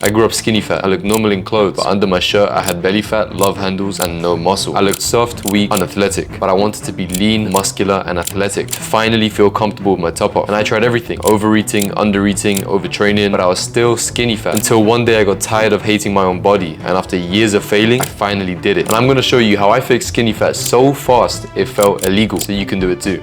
I grew up skinny fat. I looked normal in clothes, but under my shirt I had belly fat, love handles, and no muscle. I looked soft, weak, unathletic, but I wanted to be lean, muscular, and athletic to finally feel comfortable with my top off. And I tried everything: overeating, undereating, overtraining, but I was still skinny fat until one day I got tired of hating my own body, and after years of failing, I finally did it. And I'm gonna show you how I fixed skinny fat so fast it felt illegal, so you can do it too.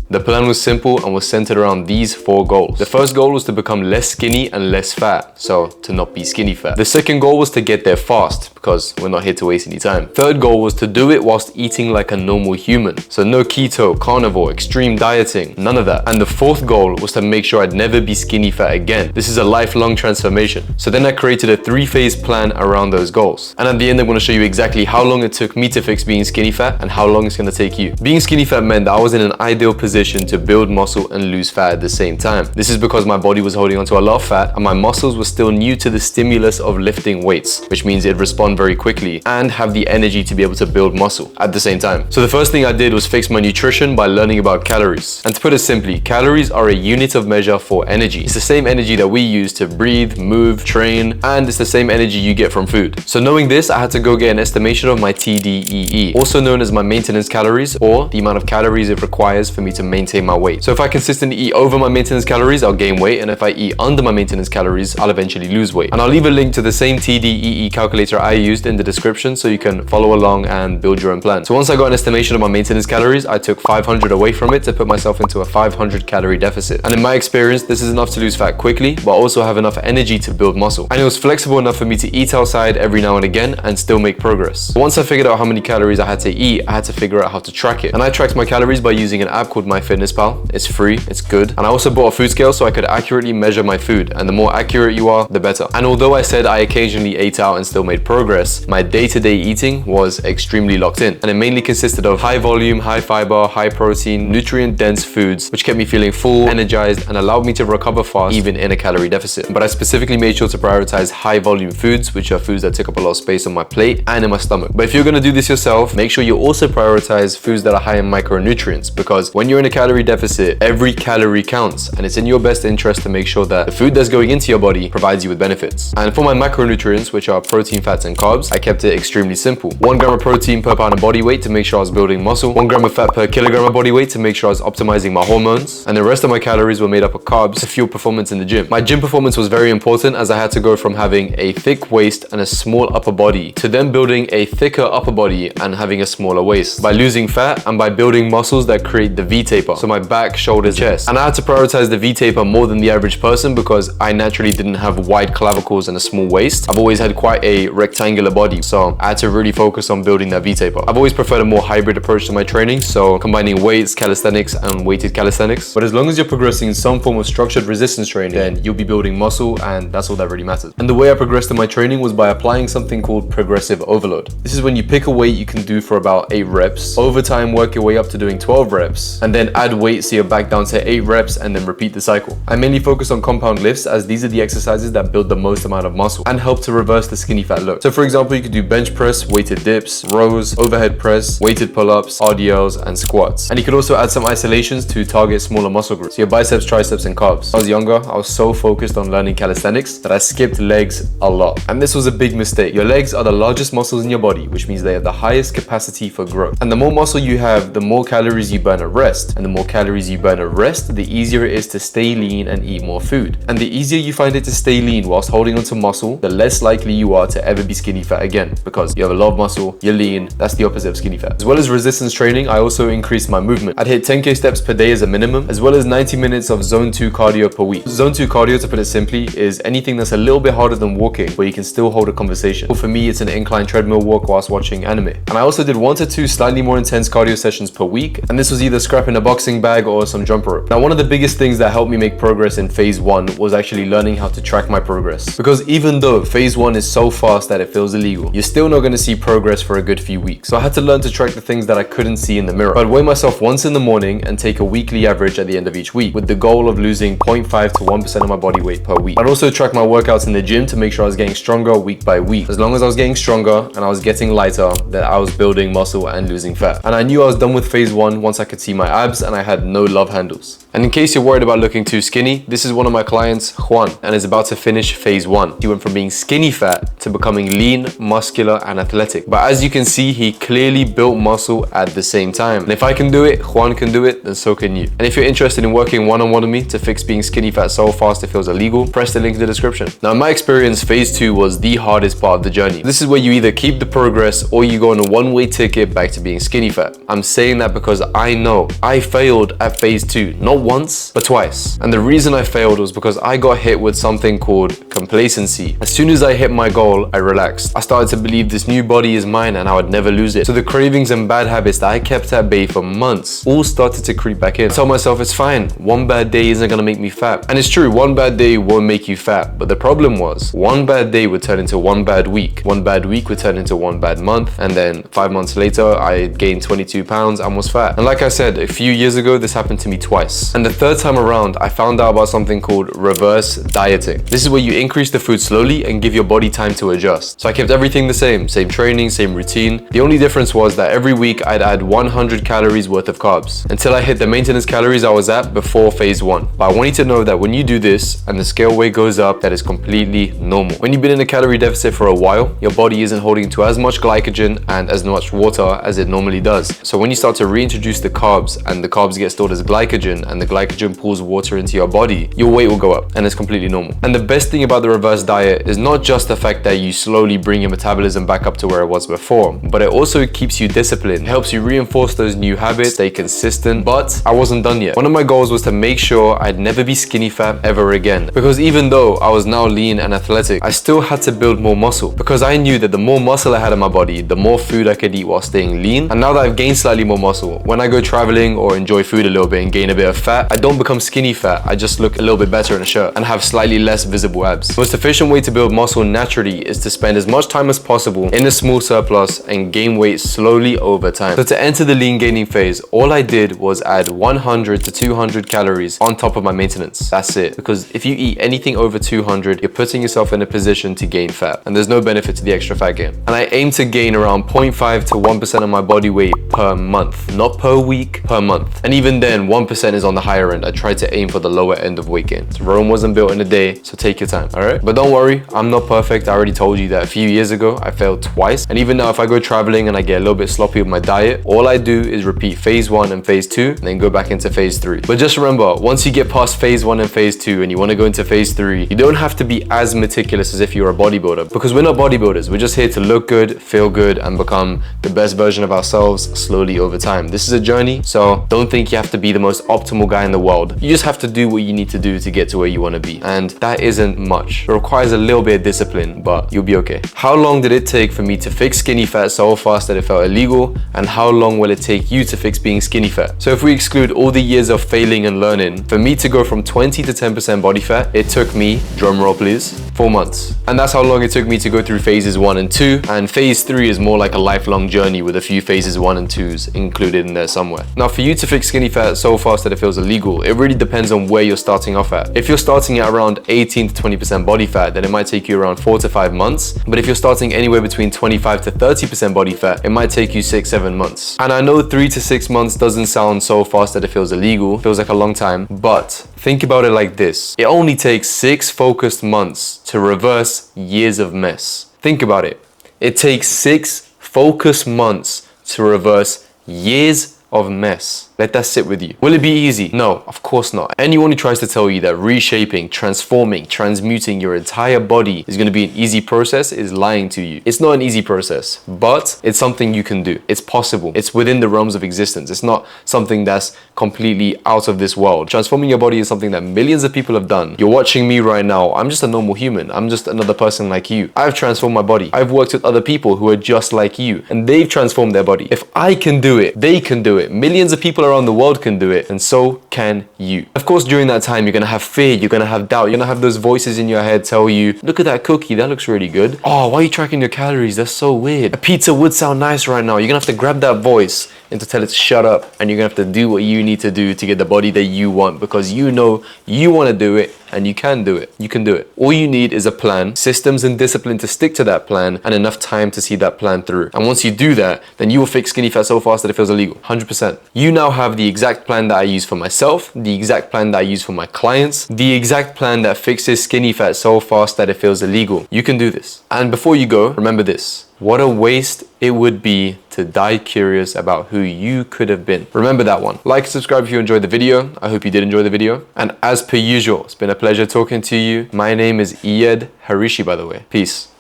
The plan was simple and was centered around these 4 goals. The first goal was to become less skinny and less fat, so to not be skinny fat. The second goal was to get there fast, because we're not here to waste any time. Third goal was to do it whilst eating like a normal human. So no keto, carnivore, extreme dieting, none of that. And the fourth goal was to make sure I'd never be skinny fat again. This is a lifelong transformation. So then I created a 3-phase plan around those goals. And at the end, I'm gonna show you exactly how long it took me to fix being skinny fat and how long it's gonna take you. Being skinny fat meant that I was in an ideal position to build muscle and lose fat at the same time. This is because my body was holding onto a lot of fat and my muscles were still new to the stimulus of lifting weights, which means it'd respond very quickly and have the energy to be able to build muscle at the same time. So the first thing I did was fix my nutrition by learning about calories. And to put it simply, calories are a unit of measure for energy. It's the same energy that we use to breathe, move, train, and it's the same energy you get from food. So knowing this, I had to go get an estimation of my TDEE, also known as my maintenance calories, or the amount of calories it requires for me to maintain my weight. So if I consistently eat over my maintenance calories, I'll gain weight, and if I eat under my maintenance calories, I'll eventually lose weight. And I'll leave a link to the same TDEE calculator I used in the description so you can follow along and build your own plan. So once I got an estimation of my maintenance calories, I took 500 away from it to put myself into a 500 calorie deficit. And in my experience, this is enough to lose fat quickly, but also have enough energy to build muscle. And it was flexible enough for me to eat outside every now and again and still make progress. Once I figured out how many calories I had to eat, I had to figure out how to track it. And I tracked my calories by using an app called MyFitnessPal. It's free, it's good. And I also bought a food scale so I could accurately measure my food. And the more accurate you are, the better. And although I said I occasionally ate out and still made progress, my day-to-day eating was extremely locked in. And it mainly consisted of high volume, high fiber, high protein, nutrient-dense foods, which kept me feeling full, energized, and allowed me to recover fast even in a calorie deficit. But I specifically made sure to prioritize high volume foods, which are foods that took up a lot of space on my plate and in my stomach. But if you're gonna do this yourself, make sure you also prioritize foods that are high in micronutrients, because when you're in a calorie deficit, every calorie counts, and it's in your best interest to make sure that the food that's going into your body provides you with benefits. And for my macronutrients, which are protein, fats, and carbs, I kept it extremely simple. 1 gram of protein per pound of body weight to make sure I was building muscle, 1 gram of fat per kilogram of body weight to make sure I was optimizing my hormones, and the rest of my calories were made up of carbs to fuel performance in the gym. My gym performance was very important, as I had to go from having a thick waist and a small upper body to then building a thicker upper body and having a smaller waist by losing fat and by building muscles that create the V-taper, so my back, shoulders, chest. And I had to prioritize the V-taper more than the average person because I naturally didn't have wide clavicles and a small waist. I've always had quite a rectangular body, so I had to really focus on building that V-taper. I've always preferred a more hybrid approach to my training, so combining weights, calisthenics, and weighted calisthenics. But as long as you're progressing in some form of structured resistance training, then you'll be building muscle, and that's all that really matters. And the way I progressed in my training was by applying something called progressive overload. This is when you pick a weight you can do for about 8 reps, over time work your way up to doing 12 reps, and then add weight so you're back down to 8 reps and then repeat the cycle. I mainly focus on compound lifts, as these are the exercises that build the most amount of muscle and help to reverse the skinny fat look. So for example, you could do bench press, weighted dips, rows, overhead press, weighted pull-ups, RDLs, and squats. And you could also add some isolations to target smaller muscle groups, so your biceps, triceps, and calves. When I was younger, I was so focused on learning calisthenics that I skipped legs a lot. And this was a big mistake. Your legs are the largest muscles in your body, which means they have the highest capacity for growth. And the more muscle you have, the more calories you burn at rest. And the more calories you burn at rest, the easier it is to stay lean and eat more food. And the easier you find it to stay lean whilst holding onto muscle, the less likely you are to ever be skinny fat again, because you have a lot of muscle, you're lean. That's the opposite of skinny fat. As well as resistance training, I also increased my movement. I'd hit 10k steps per day as a minimum, as well as 90 minutes of zone 2 cardio per week. Zone 2 cardio, to put it simply, is anything that's a little bit harder than walking, where you can still hold a conversation. For me, it's an incline treadmill walk whilst watching anime. And I also did 1 to 2 slightly more intense cardio sessions per week, and this was either scrapping a boxing bag or some jump rope. Now, one of the biggest things that helped me make progress in phase 1 was actually learning how to track my progress. Because even though phase 1 is so fast that it feels illegal, you're still not going to see progress for a good few weeks. So I had to learn to track the things that I couldn't see in the mirror. I'd weigh myself once in the morning and take a weekly average at the end of each week, with the goal of losing 0.5 to 1% of my body weight per week. I'd also track my workouts in the gym to make sure I was getting stronger week by week. As long as I was getting stronger and I was getting lighter, that I was building muscle and losing fat. And I knew I was done with phase 1 once I could see my abs and I had no love handles. And in case you're worried about looking too skinny, this is one of my clients, Juan, and is about to finish phase 1. He went from being skinny fat to becoming lean, muscular, and athletic. But as you can see, he clearly built muscle at the same time. And if I can do it, Juan can do it, then so can you. And if you're interested in working one-on-one with me to fix being skinny fat so fast it feels illegal, press the link in the description. Now, in my experience, phase 2 was the hardest part of the journey. This is where you either keep the progress or you go on a one-way ticket back to being skinny fat. I'm saying that because I know I failed at phase 2, not once, but twice. And the reason I failed was because I got hit with something called complacency. As soon as I hit my goal, I relaxed. I started to believe this new body is mine and I would never lose it. So the cravings and bad habits that I kept at bay for months all started to creep back in. I told myself it's fine. One bad day isn't gonna make me fat. And it's true, one bad day won't make you fat. But the problem was, one bad day would turn into one bad week. One bad week would turn into one bad month. And then 5 months later, I gained 22 pounds and was fat. And like I said, a few years ago, this happened to me twice. And the third time around, I found out about something called reverse dieting. This is where you increase the food slowly and give your body time to adjust. So I kept everything the same training, same routine. The only difference was that every week I'd add 100 calories worth of carbs until I hit the maintenance calories I was at before phase 1. But I want you to know that when you do this and the scale weight goes up, that is completely normal. When you've been in a calorie deficit for a while, your body isn't holding to as much glycogen and as much water as it normally does. So when you start to reintroduce the carbs and the carbs get stored as glycogen and the glycogen pulls water into your body, your weight will go up and it's completely normal. And the best thing about the reverse diet is not just the fact that you slowly bring your metabolism back up to where it was before, but it also keeps you disciplined, helps you reinforce those new habits, stay consistent. But I wasn't done yet. One of my goals was to make sure I'd never be skinny fat ever again. Because even though I was now lean and athletic, I still had to build more muscle because I knew that the more muscle I had in my body, the more food I could eat while staying lean. And now that I've gained slightly more muscle, when I go traveling or enjoy food a little bit and gain a bit of fat, I don't become skinny fat. I just look a little bit better in a shirt and have slightly less visible abs. The most efficient way to build muscle naturally is to spend as much time as possible in a small surplus and gain weight slowly over time. So to enter the lean gaining phase, all I did was add 100 to 200 calories on top of my maintenance. That's it. Because if you eat anything over 200, you're putting yourself in a position to gain fat, and there's no benefit to the extra fat gain. And I aim to gain around 0.5 to 1% of my body weight per month, not per week, per month. And even then, 1% is on the higher end. I tried to aim for the lower end of weight gain. So Rome wasn't built in a day, so take your time, all right? But don't worry, I'm not perfect. I already told you that a few years ago, I failed twice. And even now, if I go traveling and I get a little bit sloppy with my diet, all I do is repeat phase 1 and phase 2, and then go back into phase 3. But just remember, once you get past phase 1 and phase 2 and you want to go into phase 3, you don't have to be as meticulous as if you're a bodybuilder, because we're not bodybuilders. We're just here to look good, feel good, and become the best version of ourselves slowly over time. This is a journey, so don't think you have to be the most optimal guy in the world. You just have to do what you need to do to get to where you want to be. And that isn't much. It requires a little bit of discipline, but you'll be okay. How long did it take for me to fix skinny fat so fast that it felt illegal? And how long will it take you to fix being skinny fat? So if we exclude all the years of failing and learning, for me to go from 20 to 10% body fat, it took me, drum roll please, 4 months. And that's how long it took me to go through phases 1 and 2. And phase 3 is more like a lifelong journey with a few phases 1 and 2s included in there somewhere. Now, for you to fix skinny fat so fast that it feels illegal, it really depends on where you're starting off at. If you're starting at around 18 to 20% body fat, then it might take you around 4 to 5 months. But if you're starting anywhere between 25 to 30% body fat, it might take you 6-7 months. And I know 3 to 6 months doesn't sound so fast that it feels illegal, feels like a long time, but think about it like this. It only takes 6 focused months to reverse years of mess. Think about it. It takes 6 focused months to reverse years of mess. Let that sit with you. Will it be easy? No, of course not. Anyone who tries to tell you that reshaping, transforming, transmuting your entire body is going to be an easy process is lying to you. It's not an easy process, but it's something you can do. It's possible. It's within the realms of existence. It's not something that's completely out of this world. Transforming your body is something that millions of people have done. You're watching me right now. I'm just a normal human. I'm just another person like you. I've transformed my body. I've worked with other people who are just like you, and they've transformed their body. If I can do it, they can do it. Millions of people around the world can do it, and so can you. Of course, during that time, you're gonna have fear, you're gonna have doubt, you're gonna have those voices in your head tell you, look at that cookie, that looks really good. Oh, why are you tracking your calories? That's so weird. A pizza would sound nice right now. You're gonna have to grab that voice and to tell it to shut up, and you're gonna have to do what you need to do to get the body that you want, because you know you wanna do it and you can do it. You can do it. All you need is a plan, systems and discipline to stick to that plan, and enough time to see that plan through. And once you do that, then you will fix skinny fat so fast that it feels illegal. 100%. You now have the exact plan that I use for myself, the exact plan that I use for my clients, the exact plan that fixes skinny fat so fast that it feels illegal. You can do this. And before you go, remember this. What a waste it would be to die curious about who you could have been. Remember that one. Like and subscribe if you enjoyed the video. I hope you did enjoy the video. And as per usual, it's been a pleasure talking to you. My name is Iyad Harishi, by the way. Peace.